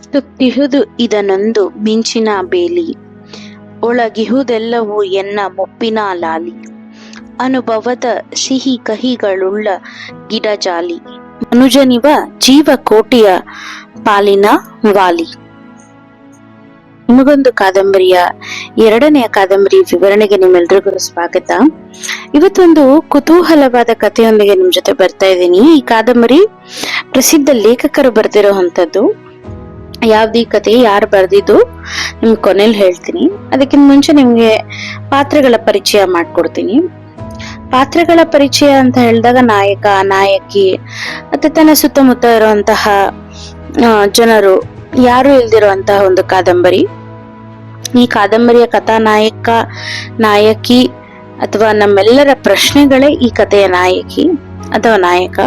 ಸುತ್ತಿಹುದು ಇದನೊಂದು ಮಿಂಚಿನ ಬೇಲಿ, ಒಳಗಿಹುದೆಲ್ಲವೂ ಎನ್ನ ಮುಪ್ಪಿನ ಲಾಲಿ. ಅನುಭವದ ಸಿಹಿ ಕಹಿಗಳುಳ್ಳ ಗಿಡಜಾಲಿ, ಮನುಜನಿವ ಜೀವಕೋಟಿಯ ಪಾಲಿನ ವಾಲಿ. ನಿಮಗೊಂದು ಕಾದಂಬರಿಯ ಎರಡನೆಯ ಕಾದಂಬರಿ ವಿವರಣೆಗೆ ನಿಮ್ಮೆಲ್ರಿಗೂ ಸ್ವಾಗತ. ಇವತ್ತೊಂದು ಕುತೂಹಲವಾದ ಕಥೆಯೊಂದಿಗೆ ನಿಮ್ ಜೊತೆ ಬರ್ತಾ ಇದ್ದೀನಿ. ಈ ಕಾದಂಬರಿ ಪ್ರಸಿದ್ಧ ಲೇಖಕರು ಬರೆದಿರುವಂತದ್ದು. ಯಾವ್ದು ಈ ಕಥೆ, ಯಾರು ಬರೆದಿದ್ದು ನಿಮ್ಗೆ ಕೊನೆಯಲ್ಲಿ ಹೇಳ್ತೀನಿ. ಅದಕ್ಕಿಂತ ಮುಂಚೆ ನಿಮ್ಗೆ ಪಾತ್ರಗಳ ಪರಿಚಯ ಮಾಡ್ಕೊಡ್ತೀನಿ. ಪಾತ್ರಗಳ ಪರಿಚಯ ಅಂತ ಹೇಳಿದಾಗ ನಾಯಕ, ನಾಯಕಿ ಮತ್ತೆ ತನ್ನ ಸುತ್ತಮುತ್ತ ಇರುವಂತಹ ಜನರು ಯಾರು ಇಲ್ದಿರುವಂತಹ ಒಂದು ಕಾದಂಬರಿ. ಈ ಕಾದಂಬರಿಯ ಕಥಾನಾಯಕ, ನಾಯಕಿ ಅಥವಾ ನಮ್ಮೆಲ್ಲರ ಪ್ರಶ್ನೆಗಳೇ ಈ ಕಥೆಯ ನಾಯಕಿ ಅಥವಾ ನಾಯಕ.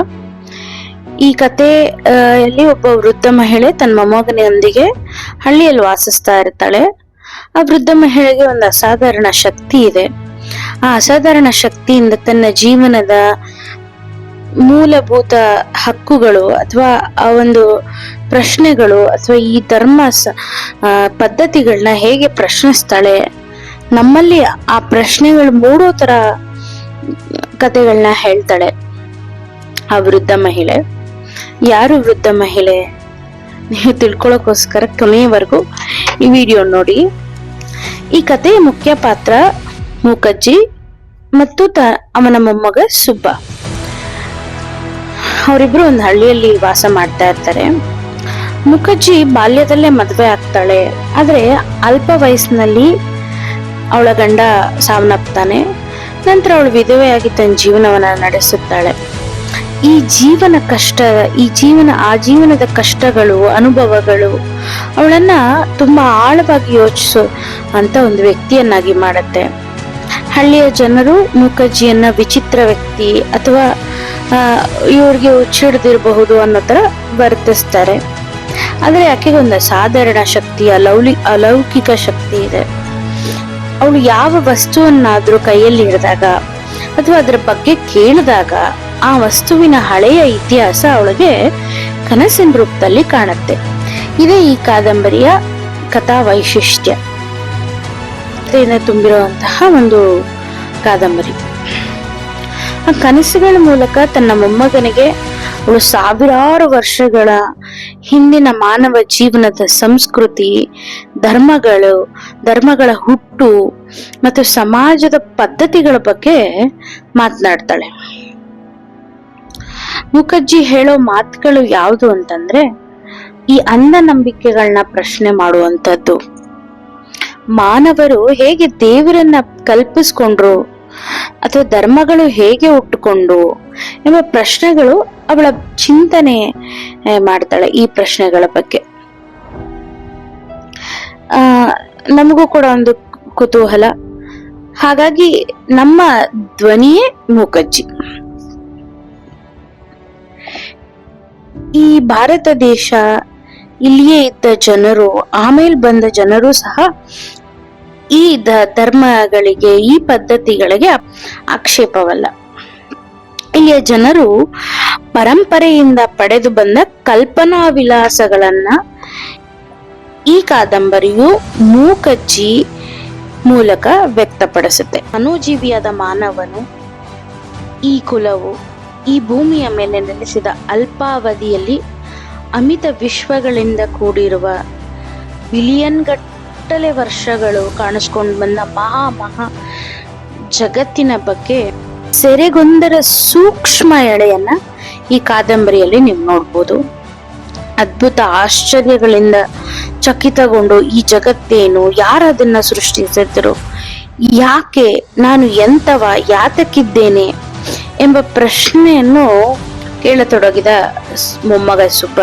ಈ ಕಥೆಯಲ್ಲಿ ಒಬ್ಬ ವೃದ್ಧ ಮಹಿಳೆ ತನ್ನ ಮೊಮ್ಮಗನೊಂದಿಗೆ ಹಳ್ಳಿಯಲ್ಲಿ ವಾಸಿಸ್ತಾ ಇರ್ತಾಳೆ. ಆ ವೃದ್ಧ ಮಹಿಳೆಗೆ ಒಂದು ಅಸಾಧಾರಣ ಶಕ್ತಿ ಇದೆ. ಆ ಅಸಾಧಾರಣ ಶಕ್ತಿಯಿಂದ ತನ್ನ ಜೀವನದ ಮೂಲಭೂತ ಹಕ್ಕುಗಳು ಅಥವಾ ಆ ಒಂದು ಪ್ರಶ್ನೆಗಳು ಅಥವಾ ಈ ಧರ್ಮ ಪದ್ಧತಿಗಳನ್ನ ಹೇಗೆ ಪ್ರಶ್ನಿಸ್ತಾಳೆ, ನಮ್ಮಲ್ಲಿ ಆ ಪ್ರಶ್ನೆಗಳು ಮೂಡೋ ತರ ಕಥೆಗಳನ್ನ ಹೇಳ್ತಾಳೆ ಆ ವೃದ್ಧ ಮಹಿಳೆ. ಯಾರು ವೃದ್ಧ ಮಹಿಳೆ ನೀವು ತಿಳ್ಕೊಳ್ಳೋಕೋಸ್ಕರ ಕೊನೆಯವರೆಗೂ ಈ ವಿಡಿಯೋ ನೋಡಿ. ಈ ಕಥೆಯ ಮುಖ್ಯ ಪಾತ್ರ ಮೂಕಜ್ಜಿ ಮತ್ತು ಅವನ ಮೊಮ್ಮಗ ಸುಬ್ಬ. ಅವರಿಬ್ರು ಒಂದು ಹಳ್ಳಿಯಲ್ಲಿ ವಾಸ ಮಾಡ್ತಾ ಇರ್ತಾರೆ. ಮೂಕಜ್ಜಿ ಬಾಲ್ಯದಲ್ಲೇ ಮದುವೆ ಆಗ್ತಾಳೆ. ಆದ್ರೆ ಅಲ್ಪ ವಯಸ್ಸಿನಲ್ಲಿ ಅವಳ ಗಂಡ ಸಾವನ್ನಪ್ತಾನೆ. ನಂತರ ಅವಳು ವಿಧವೆಯಾಗಿ ತನ್ನ ಜೀವನವನ್ನ ನಡೆಸುತ್ತಾಳೆ. ಈ ಜೀವನದ ಕಷ್ಟಗಳು, ಅನುಭವಗಳು ಅವಳನ್ನ ತುಂಬಾ ಆಳವಾಗಿ ಯೋಚಿಸೋ ಅಂತ ಒಂದು ವ್ಯಕ್ತಿಯನ್ನಾಗಿ ಮಾಡುತ್ತೆ. ಹಳ್ಳಿಯ ಜನರು ಮೂಕಜ್ಜಿಯನ್ನ ವಿಚಿತ್ರ ವ್ಯಕ್ತಿ ಅಥವಾ ಇವ್ರಿಗೆ ಹುಚ್ಚಿಡ್ದಿರಬಹುದು ಅನ್ನೋ ತರ ವರ್ತಿಸ್ತಾರೆ. ಆದ್ರೆ ಆಕೆಗೆ ಒಂದು ಅಸಾಧಾರಣ ಶಕ್ತಿ, ಅಲೌಕಿಕ ಶಕ್ತಿ ಇದೆ. ಅವಳು ಯಾವ ವಸ್ತುವನ್ನಾದ್ರೂ ಕೈಯಲ್ಲಿ ಹಿಡಿದಾಗ ಅಥವಾ ಅದರ ಬಗ್ಗೆ ಕೇಳಿದಾಗ ಆ ವಸ್ತುವಿನ ಹಳೆಯ ಇತಿಹಾಸ ಅವಳಿಗೆ ಕನಸಿನ ರೂಪದಲ್ಲಿ ಕಾಣುತ್ತೆ. ಇದೇ ಈ ಕಾದಂಬರಿಯ ಕಥಾ ವೈಶಿಷ್ಟ್ಯ ತುಂಬಿರುವಂತಹ ಒಂದು ಕಾದಂಬರಿ. ಆ ಕನಸುಗಳ ಮೂಲಕ ತನ್ನ ಮೊಮ್ಮಗನಿಗೆ ಅವಳು ಸಾವಿರಾರು ವರ್ಷಗಳ ಹಿಂದಿನ ಮಾನವ ಜೀವನದ ಸಂಸ್ಕೃತಿ, ಧರ್ಮಗಳ ಹುಟ್ಟು ಮತ್ತು ಸಮಾಜದ ಪದ್ಧತಿಗಳ ಬಗ್ಗೆ ಮಾತನಾಡ್ತಾಳೆ. ಮೂಕಜ್ಜಿ ಹೇಳೋ ಮಾತುಗಳು ಯಾವುದು ಅಂತಂದ್ರೆ, ಈ ಅಂಧನಂಬಿಕೆಗಳನ್ನ ಪ್ರಶ್ನೆ ಮಾಡುವಂತದ್ದು, ಮಾನವರು ಹೇಗೆ ದೇವರನ್ನ ಕಲ್ಪಿಸ್ಕೊಂಡ್ರು ಅಥವಾ ಧರ್ಮಗಳು ಹೇಗೆ ಹುಟ್ಟುಕೊಂಡು ಎಂಬ ಪ್ರಶ್ನೆಗಳು ಅವಳ ಚಿಂತನೆ ಮಾಡ್ತಾಳೆ. ಈ ಪ್ರಶ್ನೆಗಳ ಬಗ್ಗೆ ನಮಗೂ ಕೂಡ ಒಂದು ಕುತೂಹಲ. ಹಾಗಾಗಿ ನಮ್ಮ ಧ್ವನಿಯೇ ಮೂಕಜ್ಜಿ. ಈ ಭಾರತ ದೇಶ, ಇಲ್ಲಿಯೇ ಇದ್ದ ಜನರು, ಆಮೇಲೆ ಬಂದ ಜನರು ಸಹ ಈ ಧರ್ಮಗಳಿಗೆ, ಈ ಪದ್ಧತಿಗಳಿಗೆ ಆಕ್ಷೇಪವಲ್ಲ. ಇಲ್ಲಿಯ ಜನರು ಪರಂಪರೆಯಿಂದ ಪಡೆದು ಬಂದ ಕಲ್ಪನಾ ವಿಲಾಸಗಳನ್ನ ಈ ಕಾದಂಬರಿಯು ಮೂಕಜ್ಜಿ ಮೂಲಕ ವ್ಯಕ್ತಪಡಿಸುತ್ತೆ. ಅನುಜೀವಿಯಾದ ಮಾನವನು, ಈ ಕುಲವು ಈ ಭೂಮಿಯ ಮೇಲೆ ನೆಲೆಸಿದ ಅಲ್ಪಾವಧಿಯಲ್ಲಿ ಅಮಿತ ವಿಶ್ವಗಳಿಂದ ಕೂಡಿರುವ ಬಿಲಿಯನ್ಗಟ್ಟಲೆ ವರ್ಷಗಳು ಕಾಣಿಸ್ಕೊಂಡು ಬಂದ ಮಹಾ ಜಗತ್ತಿನ ಬಗ್ಗೆ ಸೆರೆಗೊಂದರ ಸೂಕ್ಷ್ಮ ಎಳೆಯನ್ನ ಈ ಕಾದಂಬರಿಯಲ್ಲಿ ನೀವು ನೋಡ್ಬೋದು. ಅದ್ಭುತ ಆಶ್ಚರ್ಯಗಳಿಂದ ಚಕಿತಗೊಂಡು ಈ ಜಗತ್ತೇನು, ಯಾರು ಅದನ್ನ ಸೃಷ್ಟಿಸಿದ್ರು, ಯಾಕೆ, ನಾನು ಎಂತವ, ಯಾತಕ್ಕಿದ್ದೇನೆ ಎಂಬ ಪ್ರಶ್ನೆಯನ್ನು ಕೇಳತೊಡಗಿದ ಮೊಮ್ಮಗ ಸುಬ್ಬ.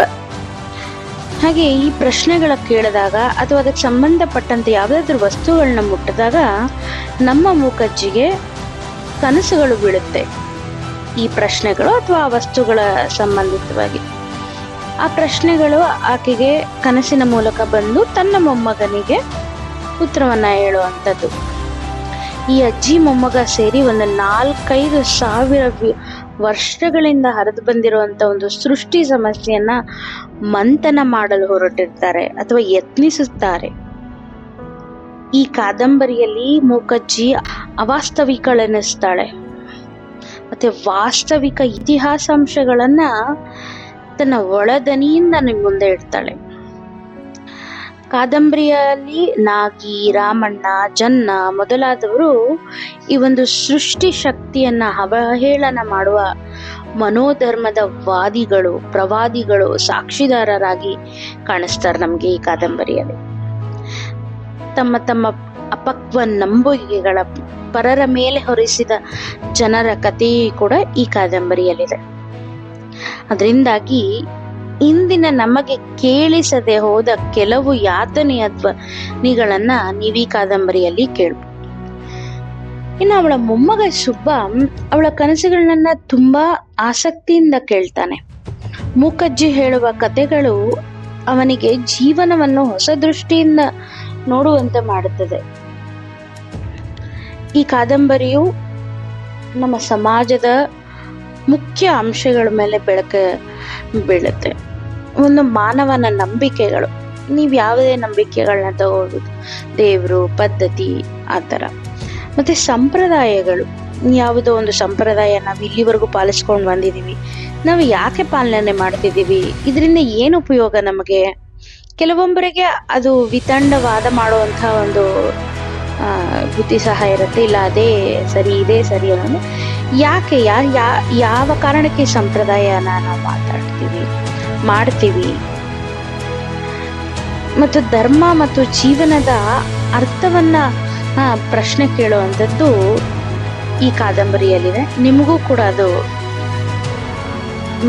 ಹಾಗೆ ಈ ಪ್ರಶ್ನೆಗಳ ಕೇಳಿದಾಗ ಅಥವಾ ಅದಕ್ಕೆ ಸಂಬಂಧಪಟ್ಟಂತೆ ಯಾವುದಾದ್ರೂ ವಸ್ತುಗಳನ್ನ ಮುಟ್ಟಿದಾಗ ನಮ್ಮ ಮೂಕಜ್ಜಿಗೆ ಕನಸುಗಳು ಬೀಳುತ್ತೆ. ಈ ಪ್ರಶ್ನೆಗಳು ಅಥವಾ ಆ ವಸ್ತುಗಳ ಸಂಬಂಧಿತವಾಗಿ ಆ ಪ್ರಶ್ನೆಗಳು ಆಕೆಗೆ ಕನಸಿನ ಮೂಲಕ ಬಂದು ತನ್ನ ಮೊಮ್ಮಗನಿಗೆ ಉತ್ತರವನ್ನ ಹೇಳುವಂಥದ್ದು. ಈ ಅಜ್ಜಿ ಮೊಮ್ಮಗ ಸೇರಿ ಒಂದು 4-5 ಸಾವಿರ ವರ್ಷಗಳಿಂದ ಹರಿದು ಬಂದಿರುವಂತ ಒಂದು ಸೃಷ್ಟಿ ಸಮಸ್ಯೆಯನ್ನ ಮಂಥನ ಮಾಡಲು ಹೊರಟಿರ್ತಾರೆ ಅಥವಾ ಯತ್ನಿಸುತ್ತಾರೆ. ಈ ಕಾದಂಬರಿಯಲ್ಲಿ ಮೂಕಜ್ಜಿ ಅವಾಸ್ತವಿಕಳೆನಿಸ್ತಾಳೆ, ಮತ್ತೆ ವಾಸ್ತವಿಕ ಇತಿಹಾಸಾಂಶಗಳನ್ನ ತನ್ನ ಒಳದನಿಯಿಂದ ನಿಮ್ ಮುಂದೆ ಇಡ್ತಾಳೆ. ಕಾದಂಬರಿಯಲ್ಲಿ ನಾಗಿ, ರಾಮಣ್ಣ, ಜನ್ನ ಮೊದಲಾದವರು ಈ ಒಂದು ಸೃಷ್ಟಿ ಶಕ್ತಿಯನ್ನ ಅವಹೇಳನ ಮಾಡುವ ಮನೋಧರ್ಮದ ವಾದಿಗಳು, ಪ್ರವಾದಿಗಳು, ಸಾಕ್ಷಿದಾರರಾಗಿ ಕಾಣಿಸ್ತಾರೆ ನಮ್ಗೆ ಈ ಕಾದಂಬರಿಯಲ್ಲಿ. ತಮ್ಮ ತಮ್ಮ ಅಪಕ್ವ ನಂಬುಗೆಗಳ ಪರರ ಮೇಲೆ ಹೊರಿಸಿದ ಜನರ ಕಥೆಯೂ ಕೂಡ ಈ ಕಾದಂಬರಿಯಲ್ಲಿದೆ. ಅದರಿಂದಾಗಿ ಇಂದಿನ ನಮಗೆ ಕೇಳಿಸದೆ ಹೋದ ಕೆಲವು ಯಾತನೆಯ ಧ್ವನಿಗಳನ್ನ ನೀವು ಈ ಕಾದಂಬರಿಯಲ್ಲಿ ಕೇಳ್ಬೋದು. ಇನ್ನು ಅವಳ ಮೊಮ್ಮಗ ಸುಬ್ಬ ಅವಳ ಕನಸುಗಳನ್ನ ತುಂಬಾ ಆಸಕ್ತಿಯಿಂದ ಕೇಳ್ತಾನೆ. ಮೂಕಜ್ಜಿ ಹೇಳುವ ಕಥೆಗಳು ಅವನಿಗೆ ಜೀವನವನ್ನು ಹೊಸ ದೃಷ್ಟಿಯಿಂದ ನೋಡುವಂತೆ ಮಾಡುತ್ತದೆ. ಈ ಕಾದಂಬರಿಯು ನಮ್ಮ ಸಮಾಜದ ಮುಖ್ಯ ಅಂಶಗಳ ಮೇಲೆ ಬೆಳಕು ಬೀಳುತ್ತೆ. ಒಂದು ಮಾನವನ ನಂಬಿಕೆಗಳು, ನೀವು ಯಾವುದೇ ನಂಬಿಕೆಗಳನ್ನ ತಗೊಳ್ಬೋದು, ದೇವರು, ಪದ್ಧತಿ, ಆ ಥರ. ಮತ್ತೆ ಸಂಪ್ರದಾಯಗಳು, ಯಾವುದೋ ಒಂದು ಸಂಪ್ರದಾಯ ನಾವು ಇಲ್ಲಿವರೆಗೂ ಪಾಲಿಸ್ಕೊಂಡು ಬಂದಿದ್ದೀವಿ, ನಾವು ಯಾಕೆ ಪಾಲನೆ ಮಾಡ್ತಿದ್ದೀವಿ, ಇದರಿಂದ ಏನು ಉಪಯೋಗ ನಮಗೆ. ಕೆಲವೊಬ್ಬರಿಗೆ ಅದು ವಿತಂಡವಾದ ಮಾಡುವಂಥ ಒಂದು ಬುದ್ಧಿ ಸಹ ಇರುತ್ತೆ, ಇಲ್ಲ ಅದೇ ಸರಿ, ಇದೇ ಸರಿ ಅನ್ನೋದು. ಯಾಕೆ ಯಾವ ಕಾರಣಕ್ಕೆ ಈ ಸಂಪ್ರದಾಯನ ನಾವು ಮಾಡ್ತೀವಿ ಮತ್ತು ಧರ್ಮ ಮತ್ತು ಜೀವನದ ಅರ್ಥವನ್ನ ಪ್ರಶ್ನೆ ಕೇಳುವಂಥದ್ದು ಈ ಕಾದಂಬರಿಯಲ್ಲಿದೆ. ನಿಮಗೂ ಕೂಡ ಅದು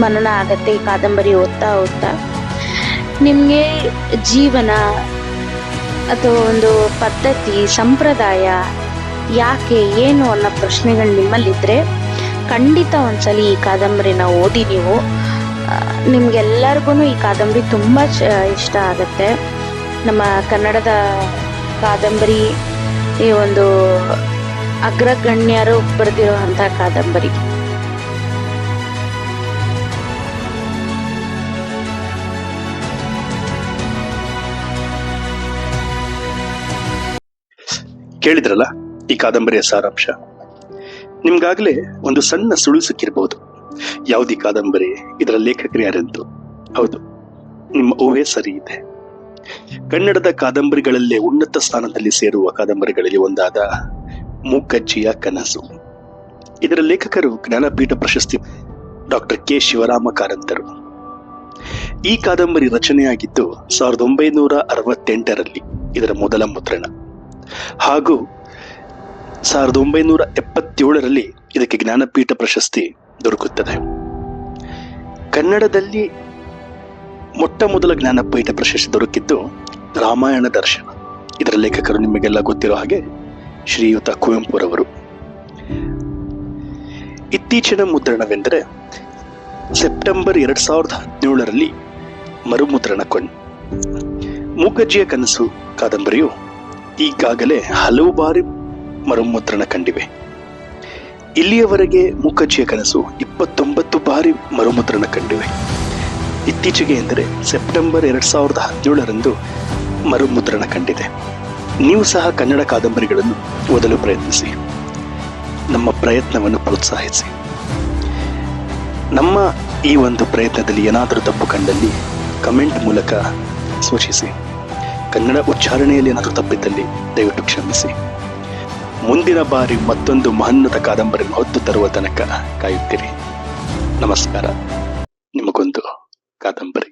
ಮನನ ಆಗತ್ತೆ. ಈ ಕಾದಂಬರಿ ಓದ್ತಾ ನಿಮ್ಗೆ ಜೀವನ ಅಥವಾ ಒಂದು ಪದ್ಧತಿ, ಸಂಪ್ರದಾಯ ಯಾಕೆ, ಏನು ಅನ್ನೋ ಪ್ರಶ್ನೆಗಳು ನಿಮ್ಮಲ್ಲಿದ್ರೆ ಖಂಡಿತ ಒಂದ್ಸಲಿ ಈ ಕಾದಂಬರಿನ ಓದಿ. ನೀವು ನಿಮ್ಗೆಲ್ಲರಿಗೂ ಈ ಕಾದಂಬರಿ ತುಂಬಾ ಇಷ್ಟ ಆಗತ್ತೆ. ನಮ್ಮ ಕನ್ನಡದ ಕಾದಂಬರಿ ಈ ಒಂದು ಅಗ್ರಗಣ್ಯರು ಬರೆದಿರುವಂತಹ ಕಾದಂಬರಿ. ಕೇಳಿದ್ರಲ್ಲ ಈ ಕಾದಂಬರಿಯ ಸಾರಾಂಶ. ನಿಮ್ಗಾಗ್ಲೇ ಒಂದು ಸಣ್ಣ ಸುಳು ಸಿಕ್ಕಿರ್ಬೋದು, ಯಾವ್ದು ಈ ಕಾದಂಬರಿ, ಇದರ ಲೇಖಕರು ಯಾರೆಂದು. ಹೌದು, ನಿಮ್ಮ ಊಹೆ ಸರಿ ಇದೆ. ಕನ್ನಡದ ಕಾದಂಬರಿಗಳಲ್ಲೇ ಉನ್ನತ ಸ್ಥಾನದಲ್ಲಿ ಸೇರುವ ಕಾದಂಬರಿಗಳಲ್ಲಿ ಒಂದಾದ ಮೂಕಜ್ಜಿಯ ಕನಸು. ಇದರ ಲೇಖಕರು ಜ್ಞಾನಪೀಠ ಪ್ರಶಸ್ತಿ ಡಾಕ್ಟರ್ ಕೆ ಶಿವರಾಮ ಕಾರಂತರು. ಈ ಕಾದಂಬರಿ ರಚನೆಯಾಗಿದ್ದು 1968ರಲ್ಲಿ ಇದರ ಮೊದಲ ಮುದ್ರಣ, ಹಾಗೂ 1977ರಲ್ಲಿ ಇದಕ್ಕೆ ಜ್ಞಾನಪೀಠ ಪ್ರಶಸ್ತಿ ದೊರಕುತ್ತದೆ. ಕನ್ನಡದಲ್ಲಿ ಮೊಟ್ಟ ಮೊದಲ ಜ್ಞಾನಪೀಠ ಪ್ರಶಸ್ತಿ ದೊರಕಿದ್ದು ರಾಮಾಯಣ ದರ್ಶನ. ಇದರ ಲೇಖಕರು ನಿಮಗೆಲ್ಲ ಗೊತ್ತಿರೋ ಹಾಗೆ ಶ್ರೀಯುತ ಕುವೆಂಪುರವರು. ಇತ್ತೀಚಿನ ಮುದ್ರಣವೆಂದರೆ ಸೆಪ್ಟೆಂಬರ್ 2017ರಲ್ಲಿ ಮರುಮುದ್ರಣಗೊಂಡ ಮೂಕಜ್ಜಿಯ ಕನಸು ಕಾದಂಬರಿಯು ಈಗಾಗಲೇ ಹಲವು ಬಾರಿ ಮರುಮುದ್ರಣ ಕಂಡಿವೆ. ಇಲ್ಲಿಯವರೆಗೆ ಮೂಕಜ್ಜಿಯ ಕನಸು 29 ಬಾರಿ ಮರುಮುದ್ರಣ ಕಂಡಿವೆ. ಇತ್ತೀಚೆಗೆ ಎಂದರೆ ಸೆಪ್ಟೆಂಬರ್ 2017ರಂದು ಮರುಮುದ್ರಣ ಕಂಡಿದೆ. ನೀವು ಸಹ ಕನ್ನಡ ಕಾದಂಬರಿಗಳನ್ನು ಓದಲು ಪ್ರಯತ್ನಿಸಿ, ನಮ್ಮ ಪ್ರಯತ್ನವನ್ನು ಪ್ರೋತ್ಸಾಹಿಸಿ. ನಮ್ಮ ಈ ಒಂದು ಪ್ರಯತ್ನದಲ್ಲಿ ಏನಾದರೂ ತಪ್ಪು ಕಂಡಲ್ಲಿ ಕಮೆಂಟ್ ಮೂಲಕ ಸೂಚಿಸಿ. ಕನ್ನಡ ಉಚ್ಚಾರಣೆಯಲ್ಲಿ ಏನಾದರೂ ತಪ್ಪಿದ್ದಲ್ಲಿ ದಯವಿಟ್ಟು ಕ್ಷಮಿಸಿ. ಮುಂದಿನ ಬಾರಿ ಮತ್ತೊಂದು ಮಹೋನ್ನತ ಕಾದಂಬರಿಯನ್ನು ಹೊತ್ತು ತರುವ ತನಕ ಕಾಯುತ್ತೀರಿ. ನಮಸ್ಕಾರ. ನಿಮಗೊಂದು ಕಾದಂಬರಿ.